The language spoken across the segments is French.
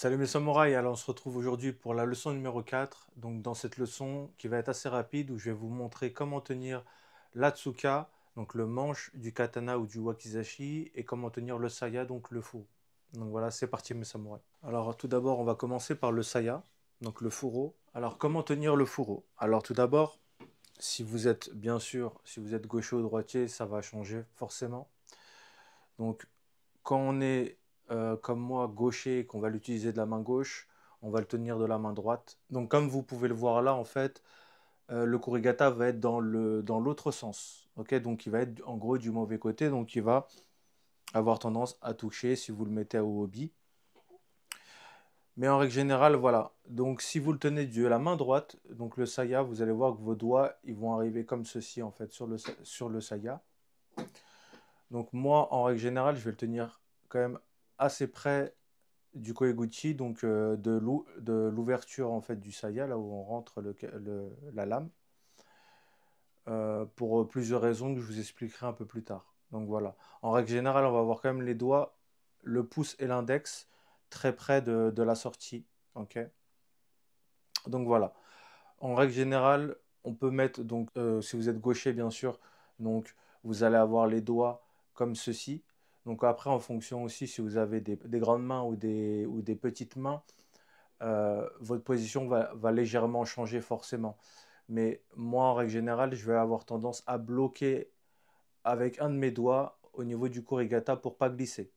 Salut mes samouraïs, alors on se retrouve aujourd'hui pour la leçon numéro 4. Donc dans cette leçon qui va être assez rapide où je vais vous montrer comment tenir l'Atsuka, donc le manche du katana ou du wakizashi, et comment tenir le saya, donc le fourreau. Donc voilà, c'est parti mes samouraïs. Alors tout d'abord, on va commencer par le saya, donc le fourreau. Alors comment tenir le fourreau? Alors tout d'abord, si vous êtes bien sûr, si vous êtes gaucher ou droitier, ça va changer forcément. Donc quand on est comme moi gaucher et qu'on va l'utiliser de la main gauche, on va le tenir de la main droite. Donc comme vous pouvez le voir là, en fait, le Kurigata va être dans l'autre sens. Ok, donc il va être en gros du mauvais côté, donc il va avoir tendance à toucher si vous le mettez au hobby. Mais en règle générale, voilà. Donc si vous le tenez de la main droite, donc le saya, vous allez voir que vos doigts, ils vont arriver comme ceci en fait sur le saya. Donc moi, en règle générale, je vais le tenir quand même assez près du koeguchi, donc de l'ouverture en fait du saya, là où on rentre la lame, pour plusieurs raisons que je vous expliquerai un peu plus tard. Donc voilà. En règle générale, on va avoir quand même les doigts, le pouce et l'index très près de la sortie. Ok. Donc voilà. En règle générale, on peut mettre donc si vous êtes gaucher bien sûr, donc vous allez avoir les doigts comme ceci. Donc après, en fonction aussi si vous avez des grandes mains ou des petites mains, votre position va légèrement changer forcément. Mais moi, en règle générale, je vais avoir tendance à bloquer avec un de mes doigts au niveau du korigata pour pas glisser.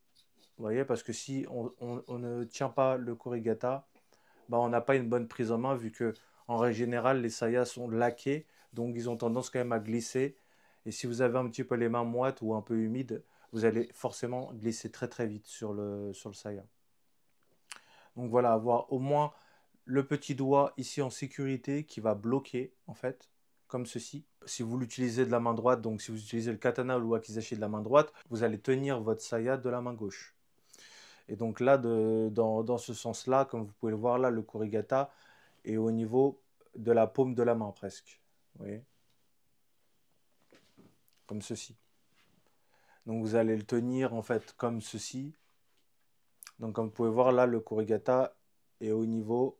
Vous voyez, parce que si on ne tient pas le korigata, bah, on n'a pas une bonne prise en main vu que en règle générale, les sayas sont laqués, donc ils ont tendance quand même à glisser. Et si vous avez un petit peu les mains moites ou un peu humides, vous allez forcément glisser très très vite sur le saya. Donc voilà, avoir au moins le petit doigt ici en sécurité qui va bloquer en fait, comme ceci. Si vous l'utilisez de la main droite, donc si vous utilisez le katana ou le wakizashi de la main droite, vous allez tenir votre saya de la main gauche. Et donc là, dans ce sens-là, comme vous pouvez le voir là, le korigata est au niveau de la paume de la main presque. Vous voyez, comme ceci. Donc vous allez le tenir en fait comme ceci. Donc comme vous pouvez voir là, le korigata est au niveau,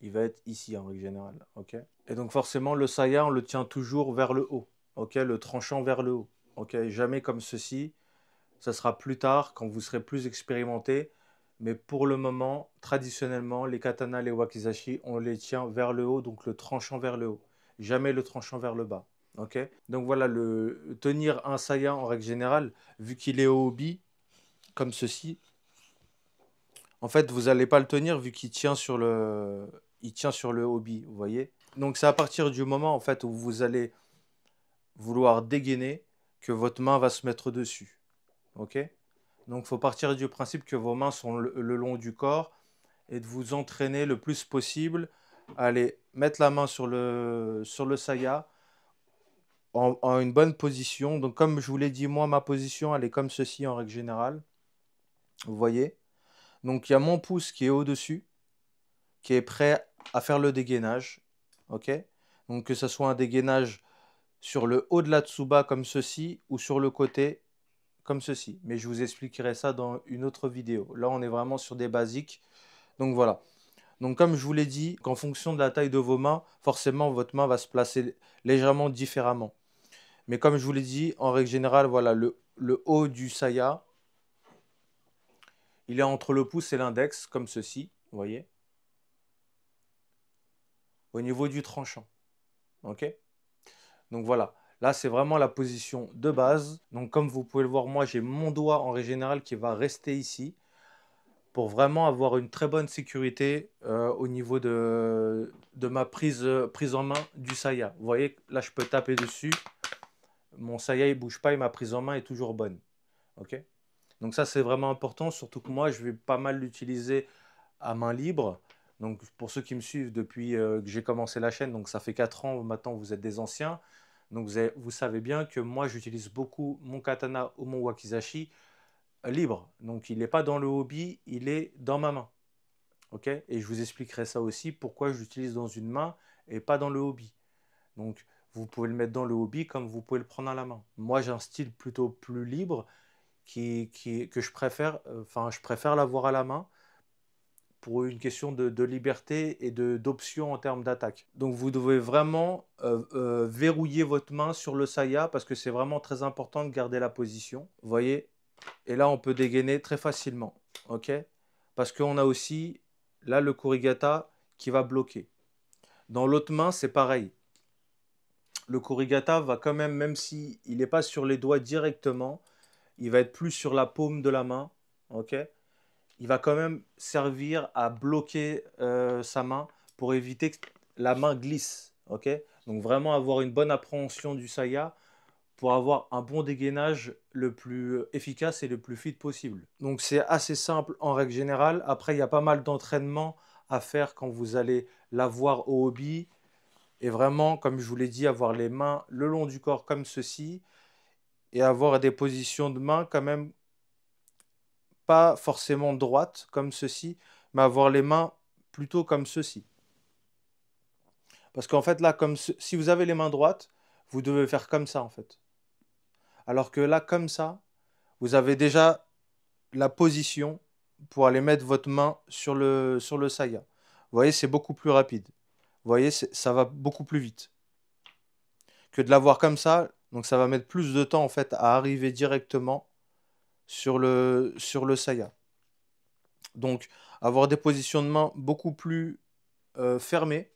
il va être ici en règle générale. Ok. Et donc forcément, le saya, on le tient toujours vers le haut. Ok, le tranchant vers le haut. Ok, jamais comme ceci. Ça sera plus tard, quand vous serez plus expérimenté. Mais pour le moment, traditionnellement, les katanas, les wakizashi, on les tient vers le haut, donc le tranchant vers le haut. Jamais le tranchant vers le bas. Ok. Donc voilà, tenir un saya en règle générale, vu qu'il est au hobby, comme ceci, en fait, vous n'allez pas le tenir vu qu'il tient il tient sur le hobby, vous voyez. Donc c'est à partir du moment en fait où vous allez vouloir dégainer que votre main va se mettre dessus. Ok. Donc il faut partir du principe que vos mains sont le long du corps et de vous entraîner le plus possible à aller mettre la main sur le saya en une bonne position. Donc comme je vous l'ai dit, moi ma position elle est comme ceci en règle générale. Vous voyez. Donc il y a mon pouce qui est au-dessus, qui est prêt à faire le dégainage. Ok. Donc que ce soit un dégainage sur le haut de la tsuba comme ceci ou sur le côté comme ceci. Mais je vous expliquerai ça dans une autre vidéo. Là, on est vraiment sur des basiques. Donc voilà. Donc comme je vous l'ai dit, qu'en fonction de la taille de vos mains, forcément votre main va se placer légèrement différemment. Mais comme je vous l'ai dit, en règle générale, voilà, le haut du saya, il est entre le pouce et l'index, comme ceci, vous voyez, au niveau du tranchant. Ok. Donc voilà. Là, c'est vraiment la position de base. Donc comme vous pouvez le voir, moi, j'ai mon doigt en règle générale qui va rester ici, pour vraiment avoir une très bonne sécurité au niveau de ma prise en main du saya. Vous voyez, là je peux taper dessus, mon saya il bouge pas et ma prise en main est toujours bonne. Ok. Donc ça c'est vraiment important, surtout que moi je vais pas mal l'utiliser à main libre. Donc pour ceux qui me suivent depuis que j'ai commencé la chaîne, donc ça fait 4 ans maintenant, vous êtes des anciens. Donc vous savez bien que moi j'utilise beaucoup mon katana ou mon wakizashi libre. Donc il n'est pas dans le hobby, il est dans ma main. Ok. Et je vous expliquerai ça aussi, pourquoi je l'utilise dans une main et pas dans le hobby. Donc, vous pouvez le mettre dans le hobby comme vous pouvez le prendre à la main. Moi, j'ai un style plutôt plus libre que je préfère, je préfère l'avoir à la main pour une question de liberté et d'option en termes d'attaque. Donc vous devez vraiment verrouiller votre main sur le saya parce que c'est vraiment très important de garder la position. Vous voyez? Et là, on peut dégainer très facilement. Ok? Parce qu'on a aussi, là, le kurigata qui va bloquer. Dans l'autre main, c'est pareil. Le kurigata va quand même si il n'est pas sur les doigts directement, il va être plus sur la paume de la main. Ok? Il va quand même servir à bloquer sa main pour éviter que la main glisse. Ok? Donc vraiment avoir une bonne appréhension du saya pour avoir un bon dégainage le plus efficace et le plus fluide possible. Donc c'est assez simple en règle générale. Après, il y a pas mal d'entraînement à faire quand vous allez l'avoir au hobby. Et vraiment, comme je vous l'ai dit, avoir les mains le long du corps comme ceci et avoir des positions de main quand même pas forcément droites comme ceci, mais avoir les mains plutôt comme ceci. Parce qu'en fait, là, si vous avez les mains droites, vous devez faire comme ça, en fait. Alors que là, comme ça, vous avez déjà la position pour aller mettre votre main sur le saya. Vous voyez, c'est beaucoup plus rapide. Vous voyez, ça va beaucoup plus vite que de l'avoir comme ça. Donc, ça va mettre plus de temps, en fait, à arriver directement sur le saya. Donc, avoir des positions de main beaucoup plus fermées,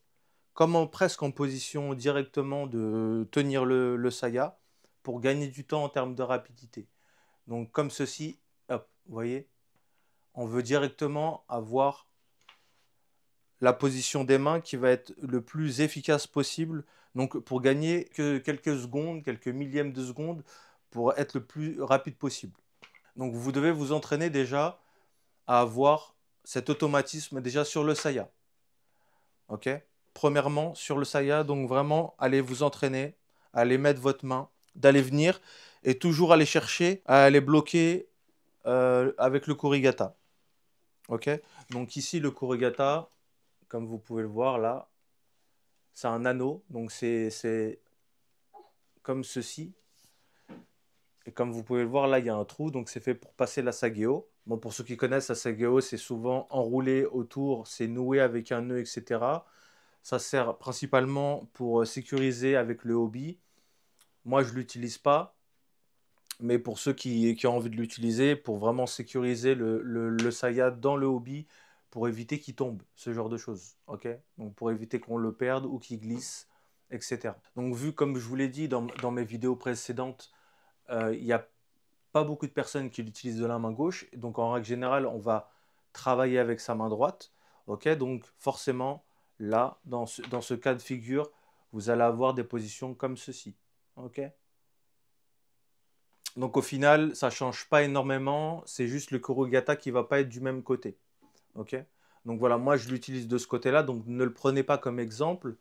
presque en position directement de tenir le saya pour gagner du temps en termes de rapidité. Donc comme ceci, hop, vous voyez, on veut directement avoir la position des mains qui va être le plus efficace possible. Donc pour gagner que quelques secondes, quelques millièmes de seconde, pour être le plus rapide possible. Donc vous devez vous entraîner déjà à avoir cet automatisme déjà sur le saya. Ok? Premièrement, sur le saya, donc vraiment, allez vous entraîner, allez mettre votre main, d'aller venir et toujours aller chercher à aller bloquer avec le kurigata. Ok? Donc ici, le kurigata, comme vous pouvez le voir là, c'est un anneau. Donc c'est comme ceci. Et comme vous pouvez le voir là, il y a un trou. Donc c'est fait pour passer la sageo. Bon, pour ceux qui connaissent, la sageo, c'est souvent enroulé autour, c'est noué avec un nœud, etc. Ça sert principalement pour sécuriser avec le hobby. Moi, je ne l'utilise pas. Mais pour ceux qui ont envie de l'utiliser, pour vraiment sécuriser le saya dans le hobby, pour éviter qu'il tombe, ce genre de choses. Ok? Donc pour éviter qu'on le perde ou qu'il glisse, etc. Donc vu comme je vous l'ai dit dans mes vidéos précédentes, il n'y a pas beaucoup de personnes qui l'utilisent de la main gauche. Donc en règle générale, on va travailler avec sa main droite. Ok? Donc forcément, là, dans ce cas de figure, vous allez avoir des positions comme ceci. Ok? Donc au final, ça change pas énormément, c'est juste le kurogata qui va pas être du même côté. Ok? Donc voilà, moi je l'utilise de ce côté-là, donc ne le prenez pas comme exemple,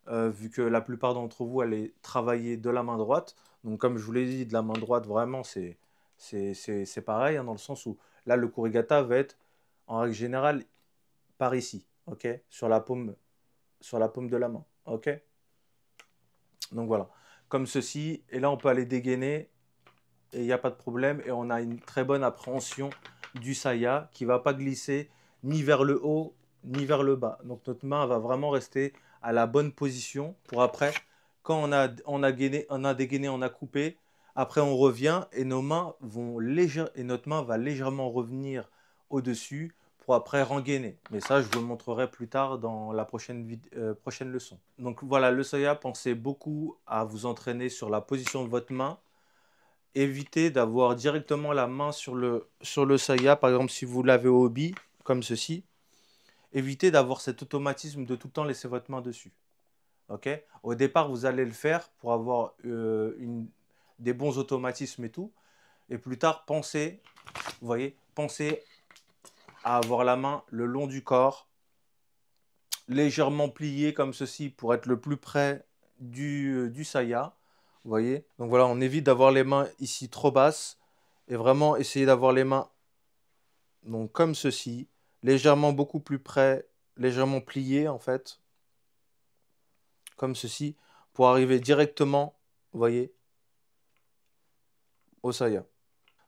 vu que la plupart d'entre vous allez travailler de la main droite. Donc comme je vous l'ai dit, de la main droite, vraiment, c'est pareil, hein, dans le sens où là, le kurigata va être, en règle générale, par ici, ok? Sur la paume de la main, ok? Donc voilà, comme ceci, et là on peut aller dégainer et il n'y a pas de problème. Et on a une très bonne appréhension du saya qui ne va pas glisser ni vers le haut ni vers le bas. Donc notre main va vraiment rester à la bonne position pour après, quand on a dégainé, on a coupé, après on revient et et notre main va légèrement revenir au-dessus pour après rengainer. Mais ça, je vous le montrerai plus tard dans la prochaine leçon. Donc voilà, le saya, pensez beaucoup à vous entraîner sur la position de votre main. Évitez d'avoir directement la main sur le saya. Par exemple, si vous l'avez au hobby, comme ceci, évitez d'avoir cet automatisme de tout le temps laisser votre main dessus. Ok? Au départ, vous allez le faire pour avoir des bons automatismes et tout. Et plus tard, pensez à avoir la main le long du corps, légèrement pliée comme ceci pour être le plus près du saya. Vous voyez? Donc voilà, on évite d'avoir les mains ici trop basses et vraiment essayer d'avoir les mains donc comme ceci, légèrement beaucoup plus près, légèrement pliées en fait, comme ceci, pour arriver directement, vous voyez, au saya.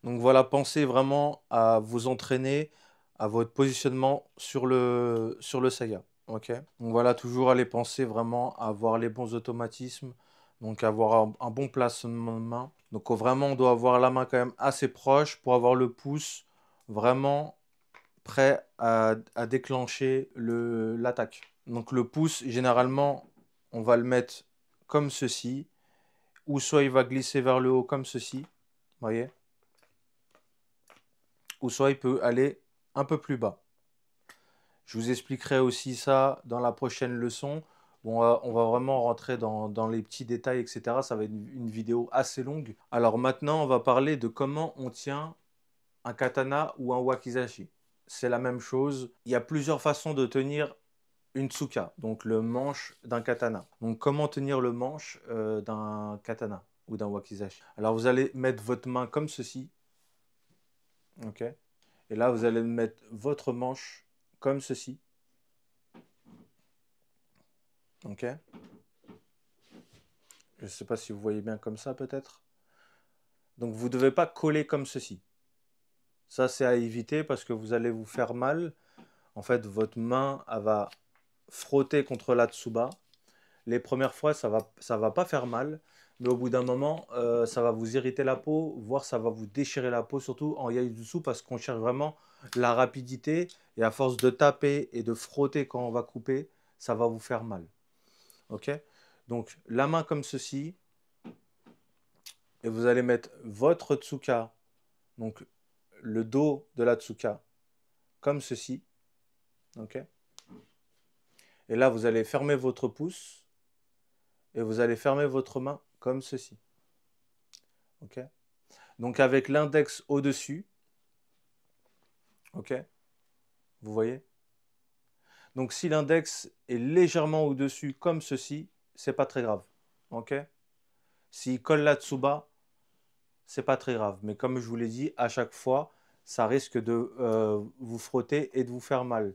Donc voilà, pensez vraiment à vous entraîner, à votre positionnement sur le saya. Ok. Donc voilà, toujours aller penser vraiment à avoir les bons automatismes, donc avoir un bon placement de main. Donc vraiment, on doit avoir la main quand même assez proche pour avoir le pouce vraiment prêt à déclencher l'attaque. Donc le pouce, généralement, on va le mettre comme ceci, ou soit il va glisser vers le haut comme ceci, voyez, ou soit il peut aller un peu plus bas. Je vous expliquerai aussi ça dans la prochaine leçon. On va vraiment rentrer dans les petits détails, etc. Ça va être une vidéo assez longue. Alors maintenant, on va parler de comment on tient un katana ou un wakizashi. C'est la même chose. Il y a plusieurs façons de tenir une tsuka, donc le manche d'un katana. Donc comment tenir le manche d'un katana ou d'un wakizashi. Alors vous allez mettre votre main comme ceci. Ok. Et là, vous allez mettre votre manche comme ceci. Ok. Je ne sais pas si vous voyez bien comme ça peut-être. Donc vous ne devez pas coller comme ceci. Ça, c'est à éviter parce que vous allez vous faire mal. En fait, votre main elle va frotter contre la tsuba. Les premières fois, ça va pas faire mal. Mais au bout d'un moment, ça va vous irriter la peau, voire ça va vous déchirer la peau, surtout en yaï-jutsu, parce qu'on cherche vraiment la rapidité. Et à force de taper et de frotter quand on va couper, ça va vous faire mal. Ok. Donc la main comme ceci, et vous allez mettre votre tsuka, donc le dos de la tsuka, comme ceci. Ok. Et là, vous allez fermer votre pouce et vous allez fermer votre main comme ceci. Ok. Donc avec l'index au-dessus. Ok. Vous voyez. Donc si l'index est légèrement au-dessus comme ceci, c'est pas très grave. Ok. S'il colle la tsuba, c'est pas très grave. Mais comme je vous l'ai dit, à chaque fois, ça risque de vous frotter et de vous faire mal.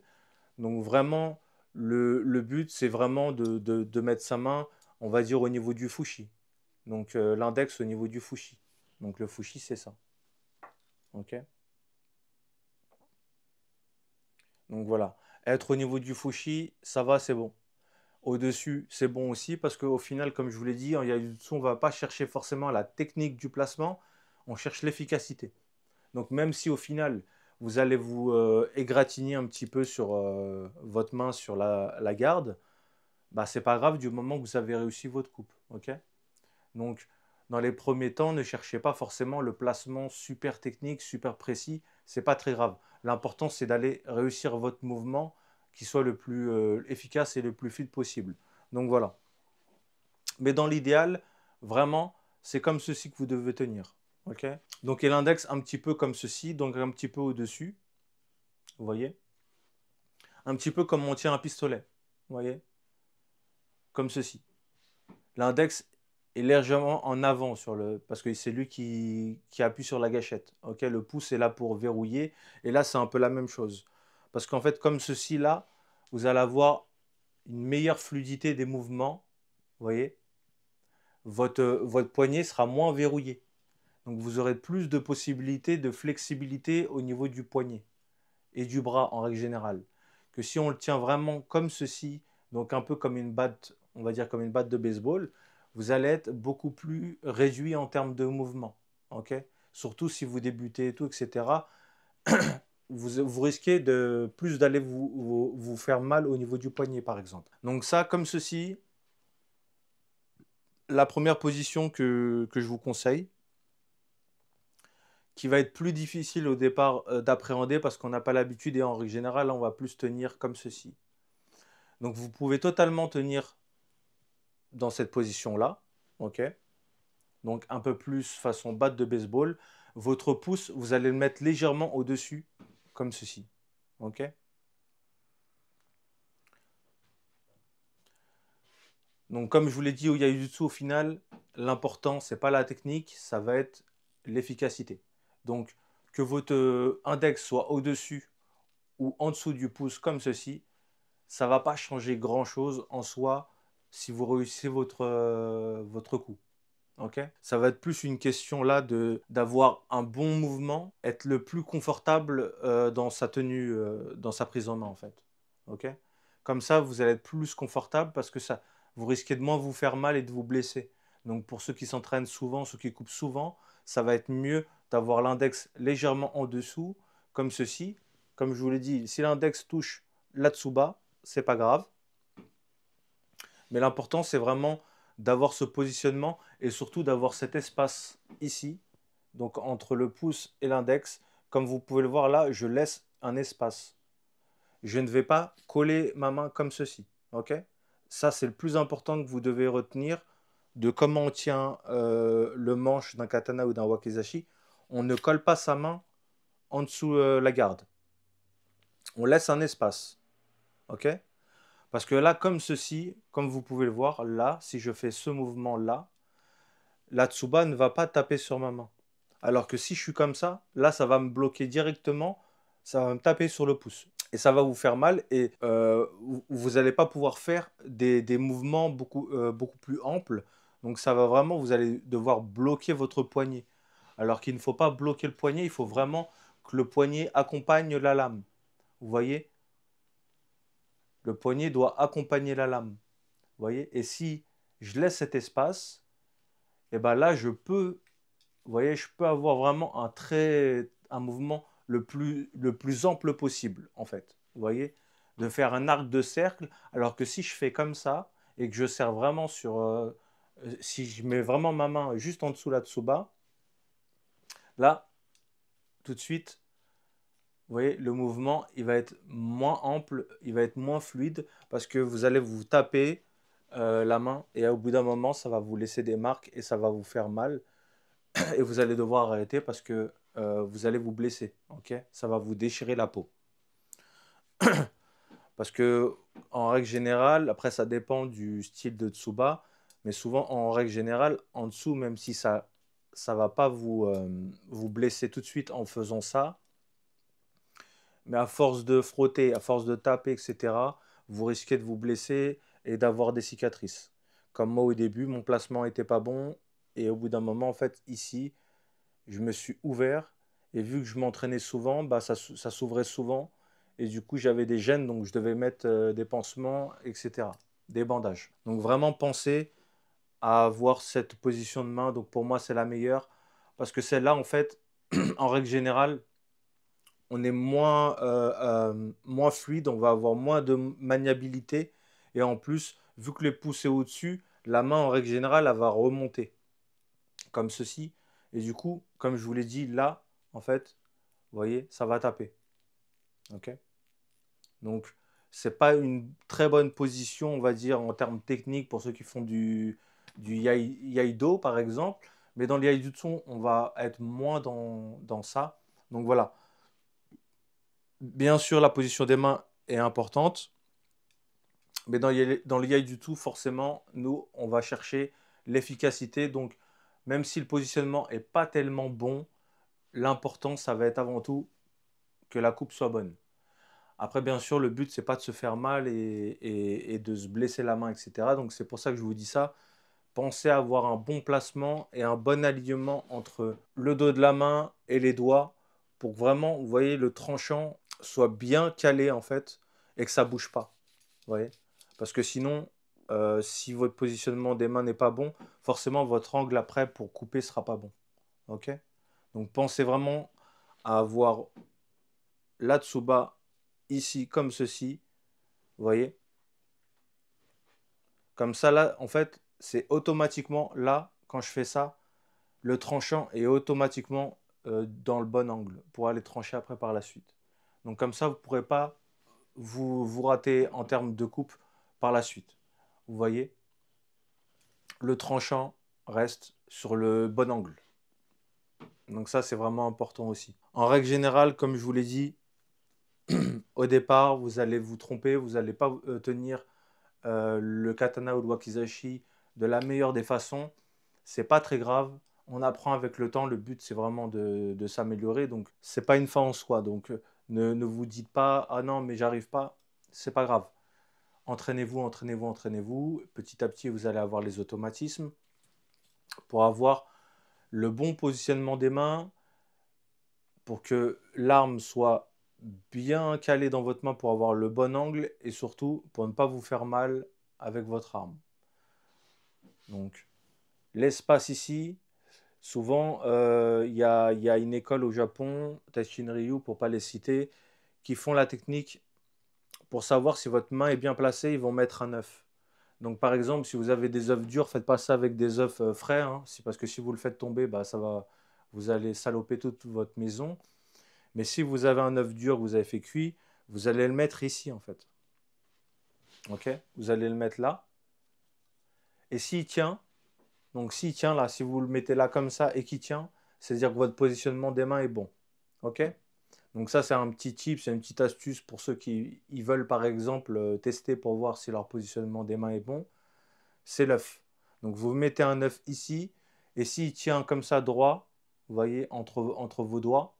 Donc vraiment, le but, c'est vraiment de mettre sa main, on va dire, au niveau du fushi. Donc l'index au niveau du fushi. Donc le fushi, c'est ça. Ok. Donc voilà. Être au niveau du fushi, ça va, c'est bon. Au-dessus, c'est bon aussi parce qu'au final, comme je vous l'ai dit, en Yaijutsu, on ne va pas chercher forcément la technique du placement, on cherche l'efficacité. Donc même si au final, vous allez vous égratigner un petit peu sur votre main sur la garde, bah, c'est pas grave du moment que vous avez réussi votre coupe. Ok. Donc dans les premiers temps, ne cherchez pas forcément le placement super technique, super précis, c'est pas très grave. L'important, c'est d'aller réussir votre mouvement qui soit le plus efficace et le plus fluide possible. Donc voilà. Mais dans l'idéal, vraiment, c'est comme ceci que vous devez tenir. Ok. Donc et l'index un petit peu comme ceci, donc un petit peu au-dessus. Vous voyez. Un petit peu comme on tient un pistolet. Vous voyez. Comme ceci. L'index est légèrement en avant sur parce que c'est lui qui appuie sur la gâchette. Ok. Le pouce est là pour verrouiller. Et là, c'est un peu la même chose. Parce qu'en fait, comme ceci là, vous allez avoir une meilleure fluidité des mouvements. Vous voyez. Votre poignet sera moins verrouillé. Donc vous aurez plus de possibilités de flexibilité au niveau du poignet et du bras en règle générale. Que si on le tient vraiment comme ceci, donc un peu comme une batte, on va dire comme une batte de baseball, vous allez être beaucoup plus réduit en termes de mouvement. Ok. Surtout si vous débutez et tout, etc. Vous risquez de plus d'aller vous faire mal au niveau du poignet, par exemple. Donc ça, comme ceci, la première position que je vous conseille, qui va être plus difficile au départ d'appréhender parce qu'on n'a pas l'habitude et en règle générale, on va plus tenir comme ceci. Donc vous pouvez totalement tenir dans cette position-là, ok. Donc un peu plus façon batte de baseball. Votre pouce, vous allez le mettre légèrement au-dessus, comme ceci, ok. Donc comme je vous l'ai dit au Yaijutsu, au final, l'important, c'est pas la technique, ça va être l'efficacité. Donc que votre index soit au-dessus ou en dessous du pouce comme ceci, ça ne va pas changer grand-chose en soi si vous réussissez votre coup. Ok? Ça va être plus une question là d'avoir un bon mouvement, être le plus confortable dans sa tenue, dans sa prise en main en fait. Ok? Comme ça, vous allez être plus confortable parce que ça, vous risquez de moins vous faire mal et de vous blesser. Donc pour ceux qui s'entraînent souvent, ceux qui coupent souvent, ça va être mieux d'avoir l'index légèrement en dessous, comme ceci. Comme je vous l'ai dit, si l'index touche là-dessous bas, c'est pas grave. Mais l'important, c'est vraiment d'avoir ce positionnement et surtout d'avoir cet espace ici, donc entre le pouce et l'index. Comme vous pouvez le voir là, je laisse un espace. Je ne vais pas coller ma main comme ceci. Ok? Ça, c'est le plus important que vous devez retenir de comment on tient le manche d'un katana ou d'un wakizashi. On ne colle pas sa main en dessous la garde. On laisse un espace. Ok? Parce que là, comme ceci, comme vous pouvez le voir, là, si je fais ce mouvement-là, la tsuba ne va pas taper sur ma main. Alors que si je suis comme ça, là, ça va me bloquer directement, ça va me taper sur le pouce. Et ça va vous faire mal et vous n'allez pas pouvoir faire des mouvements beaucoup plus amples. Donc ça va vraiment, vous allez devoir bloquer votre poignet. Alors qu'il ne faut pas bloquer le poignet, il faut vraiment que le poignet accompagne la lame. Vous voyez? Le poignet doit accompagner la lame. Vous voyez? Et si je laisse cet espace, et ben là, vous voyez, je peux avoir vraiment un mouvement le plus ample possible, en fait. Vous voyez? De faire un arc de cercle, alors que si je fais comme ça, et que je serre vraiment si je mets vraiment ma main juste en dessous la tsuba, là, tout de suite, vous voyez, le mouvement, il va être moins ample, il va être moins fluide, parce que vous allez vous taper la main, et au bout d'un moment, ça va vous laisser des marques, et ça va vous faire mal. Et vous allez devoir arrêter parce que vous allez vous blesser. Ok? Ça va vous déchirer la peau. Parce que en règle générale, après ça dépend du style de Tsuba, mais souvent en règle générale, en dessous, même si ça va pas vous blesser tout de suite en faisant ça, mais à force de frotter, à force de taper, etc., vous risquez de vous blesser et d'avoir des cicatrices. Comme moi au début, mon placement n'était pas bon et au bout d'un moment, en fait, ici, je me suis ouvert et vu que je m'entraînais souvent, bah, ça s'ouvrait souvent et du coup j'avais des gènes donc je devais mettre des pansements, etc. Des bandages. Donc vraiment pensez à avoir cette position de main. Donc pour moi c'est la meilleure parce que celle-là en fait, en règle générale, on est moins fluide, on va avoir moins de maniabilité et en plus, vu que les pouces est au-dessus, la main en règle générale elle va remonter comme ceci. Et du coup, comme je vous l'ai dit, là, en fait, vous voyez, ça va taper. Ok? Donc, c'est pas une très bonne position, on va dire, en termes techniques pour ceux qui font du Yaido, par exemple. Mais dans le Yaidutsu, on va être moins dans ça. Donc voilà. Bien sûr, la position des mains est importante. Mais dans le Yaidutsu, forcément, nous, on va chercher l'efficacité. Donc, même si le positionnement est pas tellement bon, l'important, ça va être avant tout que la coupe soit bonne. Après, bien sûr, le but, c'est pas de se faire mal et de se blesser la main, etc. Donc, c'est pour ça que je vous dis ça. Pensez à avoir un bon placement et un bon alignement entre le dos de la main et les doigts pour que vraiment, vous voyez, le tranchant soit bien calé, en fait, et que ça bouge pas. Vous voyez? Parce que sinon, si votre positionnement des mains n'est pas bon, forcément, votre angle après pour couper sera pas bon. Ok? Donc, pensez vraiment à avoir l'Atsuba ici comme ceci. Vous voyez? Comme ça, là, en fait, c'est automatiquement, là, quand je fais ça, le tranchant est automatiquement dans le bon angle pour aller trancher après par la suite. Donc comme ça, vous ne pourrez pas vous rater en termes de coupe par la suite. Vous voyez? Le tranchant reste sur le bon angle. Donc ça, c'est vraiment important aussi. En règle générale, comme je vous l'ai dit, au départ, vous allez vous tromper, vous n'allez pas tenir le katana ou le wakizashi de la meilleure des façons. C'est pas très grave. On apprend avec le temps. Le but, c'est vraiment de s'améliorer. Donc, c'est pas une fin en soi. Donc, ne vous dites pas, ah non, mais j'arrive pas. C'est pas grave. Entraînez-vous, entraînez-vous, entraînez-vous. Petit à petit, vous allez avoir les automatismes. pour avoir le bon positionnement des mains, pour que l'arme soit bien calée dans votre main pour avoir le bon angle et surtout pour ne pas vous faire mal avec votre arme. Donc, l'espace ici, souvent, y a une école au Japon, Taishin Ryu, pour ne pas les citer, qui font la technique pour savoir si votre main est bien placée, ils vont mettre un œuf. Donc, par exemple, si vous avez des œufs durs, faites pas ça avec des œufs frais, hein, parce que si vous le faites tomber, bah, vous allez saloper toute votre maison. Mais si vous avez un œuf dur que vous avez fait cuit, vous allez le mettre ici, en fait. Ok? Vous allez le mettre là. Et s'il tient, donc s'il tient là, si vous le mettez là comme ça et qu'il tient, c'est-à-dire que votre positionnement des mains est bon. Ok? Donc ça, c'est un petit tip, c'est une petite astuce pour ceux qui ils veulent, par exemple, tester pour voir si leur positionnement des mains est bon. C'est l'œuf. Donc vous mettez un œuf ici, et s'il tient comme ça droit, vous voyez, entre vos doigts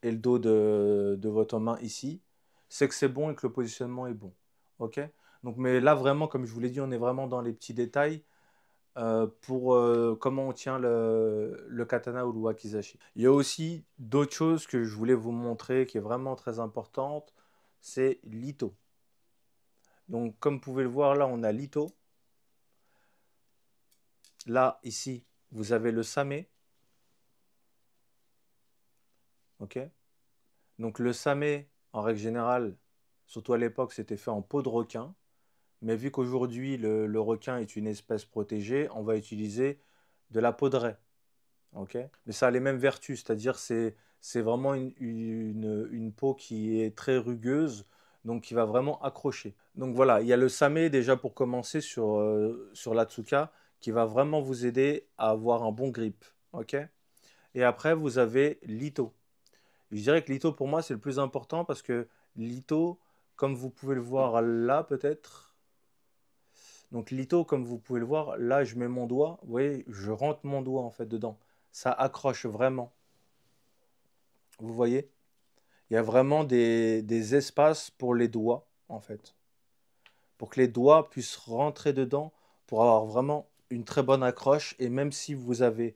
et le dos de votre main ici, c'est que c'est bon et que le positionnement est bon. Ok? Donc, mais là, vraiment, comme je vous l'ai dit, on est vraiment dans les petits détails pour comment on tient le katana ou le wakizashi. Il y a aussi d'autres choses que je voulais vous montrer qui est vraiment très importante, c'est l'ito. Donc, comme vous pouvez le voir, là, on a l'ito. Là, ici, vous avez le same. Ok? Donc, le same, en règle générale, surtout à l'époque, c'était fait en peau de requin. Mais vu qu'aujourd'hui, le requin est une espèce protégée, on va utiliser de la peau de raie. Ok? Mais ça a les mêmes vertus, c'est-à-dire c'est vraiment une peau qui est très rugueuse, donc qui va vraiment accrocher. Donc voilà, il y a le same déjà pour commencer sur l'Atsuka, qui va vraiment vous aider à avoir un bon grip. Ok? Et après, vous avez l'ito. Je dirais que l'ito, pour moi, c'est le plus important parce que l'ito, comme vous pouvez le voir là peut-être, donc l'ito, comme vous pouvez le voir, là je mets mon doigt, vous voyez, je rentre mon doigt en fait dedans. Ça accroche vraiment. Vous voyez? Il y a vraiment des espaces pour les doigts en fait. Pour que les doigts puissent rentrer dedans, pour avoir vraiment une très bonne accroche. Et même si vous avez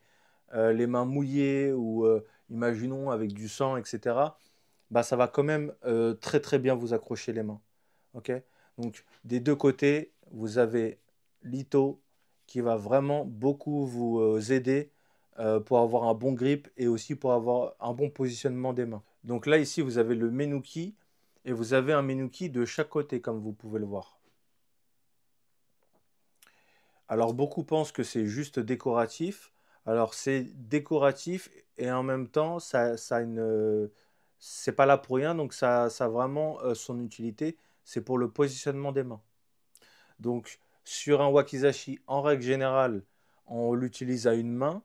les mains mouillées ou imaginons avec du sang, etc., bah, ça va quand même très très bien vous accrocher les mains. Ok? Donc des deux côtés, vous avez l'ito qui va vraiment beaucoup vous aider pour avoir un bon grip et aussi pour avoir un bon positionnement des mains. Donc là ici vous avez le menuki et vous avez un menuki de chaque côté comme vous pouvez le voir. Alors beaucoup pensent que c'est juste décoratif. Alors c'est décoratif et en même temps c'est pas là pour rien donc ça a vraiment son utilité. C'est pour le positionnement des mains. Donc, sur un wakizashi, en règle générale, on l'utilise à une main.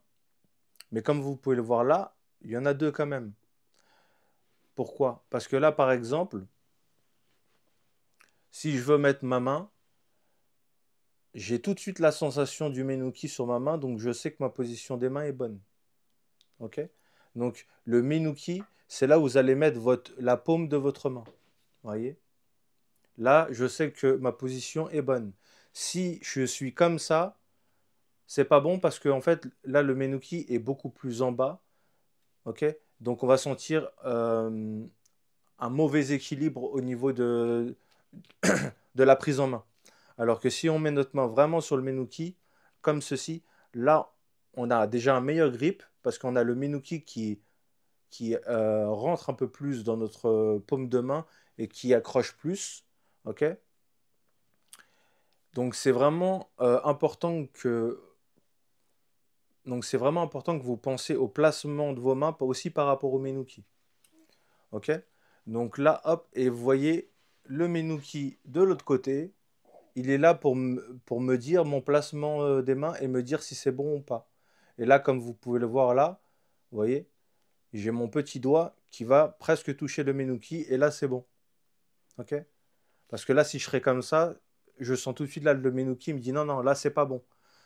Mais comme vous pouvez le voir là, il y en a deux quand même. Pourquoi? Parce que là, par exemple, si je veux mettre ma main, j'ai tout de suite la sensation du menuki sur ma main, donc je sais que ma position des mains est bonne. Ok? Donc, le menuki, c'est là où vous allez mettre la paume de votre main. Voyez? Là, je sais que ma position est bonne. Si je suis comme ça, c'est pas bon parce que en fait, là, le menuki est beaucoup plus en bas. Ok? Donc, on va sentir un mauvais équilibre au niveau de la prise en main. Alors que si on met notre main vraiment sur le menuki, comme ceci, là, on a déjà un meilleur grip parce qu'on a le menuki qui rentre un peu plus dans notre paume de main et qui accroche plus. Ok? Donc, c'est vraiment important que Donc c'est vraiment important que vous pensiez au placement de vos mains, aussi par rapport au menuki. Ok? Donc là, hop, et vous voyez le menuki de l'autre côté. Il est là pour me dire mon placement des mains et me dire si c'est bon ou pas. Et là, comme vous pouvez le voir là, vous voyez, j'ai mon petit doigt qui va presque toucher le menuki et là, c'est bon. Ok? Parce que là, si je serais comme ça, je sens tout de suite là le menuki me dit non, non, là, c'est pas bon.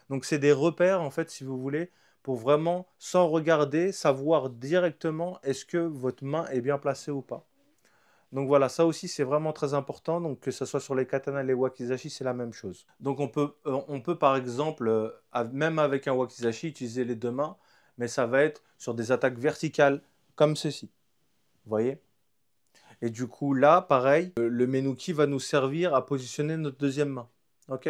Donc, c'est des repères, en fait, si vous voulez, pour vraiment, sans regarder, savoir directement est-ce que votre main est bien placée ou pas. Donc voilà, ça aussi c'est vraiment très important. Donc que ce soit sur les katanas et les wakizashi, c'est la même chose. Donc on peut par exemple, même avec un wakizashi, utiliser les deux mains, mais ça va être sur des attaques verticales, comme ceci. Vous voyez? Et du coup là, pareil, le menuki va nous servir à positionner notre deuxième main. Ok?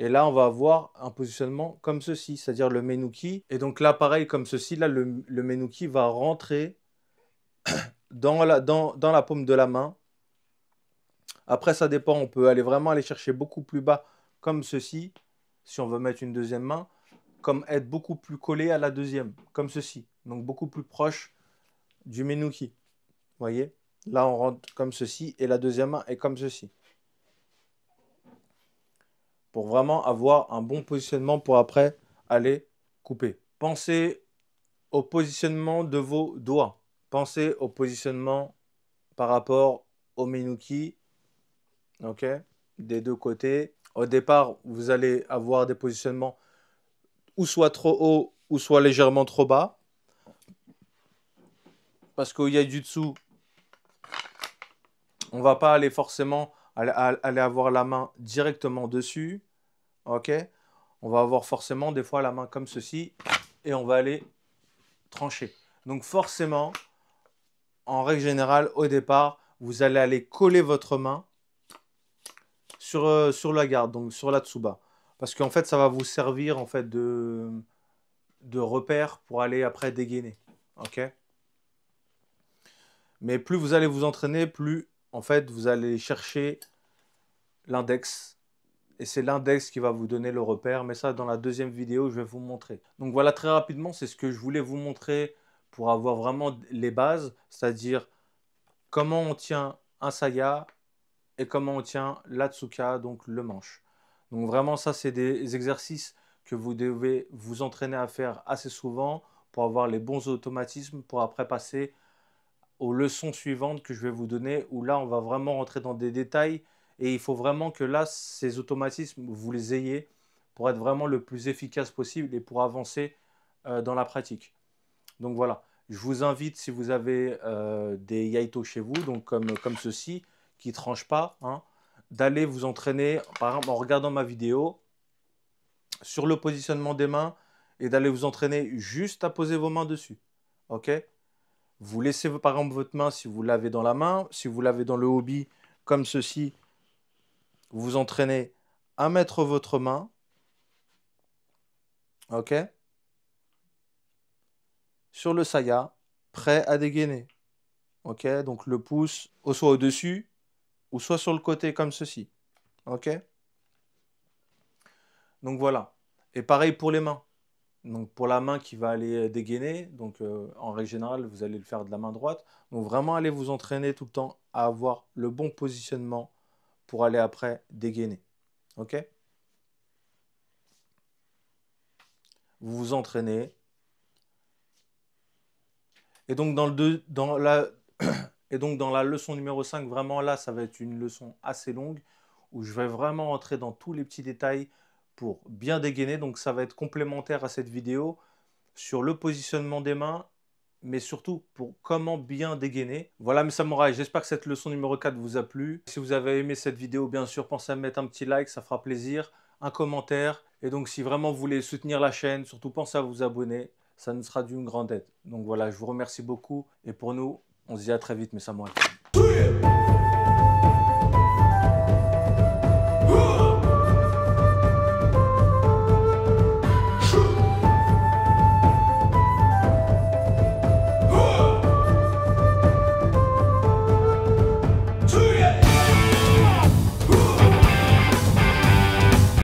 Et là, on va avoir un positionnement comme ceci, c'est-à-dire le menuki. Et donc là, pareil, comme ceci, là, le menuki va rentrer dans la paume de la main. Après, ça dépend, on peut vraiment aller chercher beaucoup plus bas, comme ceci, si on veut mettre une deuxième main, comme être beaucoup plus collé à la deuxième, comme ceci. Donc beaucoup plus proche du menuki. Vous voyez? Là, on rentre comme ceci, et la deuxième main est comme ceci. Pour vraiment avoir un bon positionnement pour après aller couper. Pensez au positionnement de vos doigts. Pensez au positionnement par rapport au menuki, ok, des deux côtés. Au départ, vous allez avoir des positionnements ou soit trop haut ou soit légèrement trop bas. Parce qu'au Yaijutsu, on ne va pas aller forcément aller avoir la main directement dessus. Ok, on va avoir forcément des fois la main comme ceci et on va aller trancher. Donc forcément, en règle générale, au départ, vous allez aller coller votre main sur la garde, donc sur la tsuba. Parce qu'en fait, ça va vous servir en fait de repère pour aller après dégainer. Ok? Mais plus vous allez vous entraîner, plus en fait vous allez chercher l'index. Et c'est l'index qui va vous donner le repère. Mais ça, dans la deuxième vidéo, je vais vous montrer. Donc voilà, très rapidement, c'est ce que je voulais vous montrer pour avoir vraiment les bases. C'est-à-dire comment on tient un saya et comment on tient l'atsuka, donc le manche. Donc vraiment, ça, c'est des exercices que vous devez vous entraîner à faire assez souvent pour avoir les bons automatismes pour après passer aux leçons suivantes que je vais vous donner, où là, on va vraiment rentrer dans des détails et il faut vraiment que là, ces automatismes, vous les ayez pour être vraiment le plus efficace possible et pour avancer dans la pratique. Donc voilà, je vous invite, si vous avez des yaito chez vous, donc comme ceci, qui ne tranchent pas, hein, d'aller vous entraîner, par exemple en regardant ma vidéo, sur le positionnement des mains et d'aller vous entraîner juste à poser vos mains dessus. Ok? Vous laissez par exemple votre main si vous l'avez dans la main, si vous l'avez dans le hobby comme ceci, vous vous entraînez à mettre votre main, ok, sur le saya, prêt à dégainer. Ok, donc le pouce soit au-dessus ou soit sur le côté comme ceci. Ok? Donc voilà. Et pareil pour les mains. Donc pour la main qui va aller dégainer, donc en règle générale, vous allez le faire de la main droite. Donc vraiment, allez vous entraîner tout le temps à avoir le bon positionnement pour aller après dégainer. Ok? Vous vous entraînez. Et donc et donc dans la leçon numéro 5, vraiment là, ça va être une leçon assez longue où je vais vraiment rentrer dans tous les petits détails pour bien dégainer. Donc ça va être complémentaire à cette vidéo sur le positionnement des mains, mais surtout pour comment bien dégainer. Voilà mes samouraïs, j'espère que cette leçon numéro 4 vous a plu. Si vous avez aimé cette vidéo, bien sûr, pensez à mettre un petit like, ça fera plaisir, un commentaire. Et donc si vraiment vous voulez soutenir la chaîne, surtout pensez à vous abonner, ça nous sera d'une grande aide. Donc voilà, je vous remercie beaucoup et pour nous, on se dit à très vite mes samouraïs.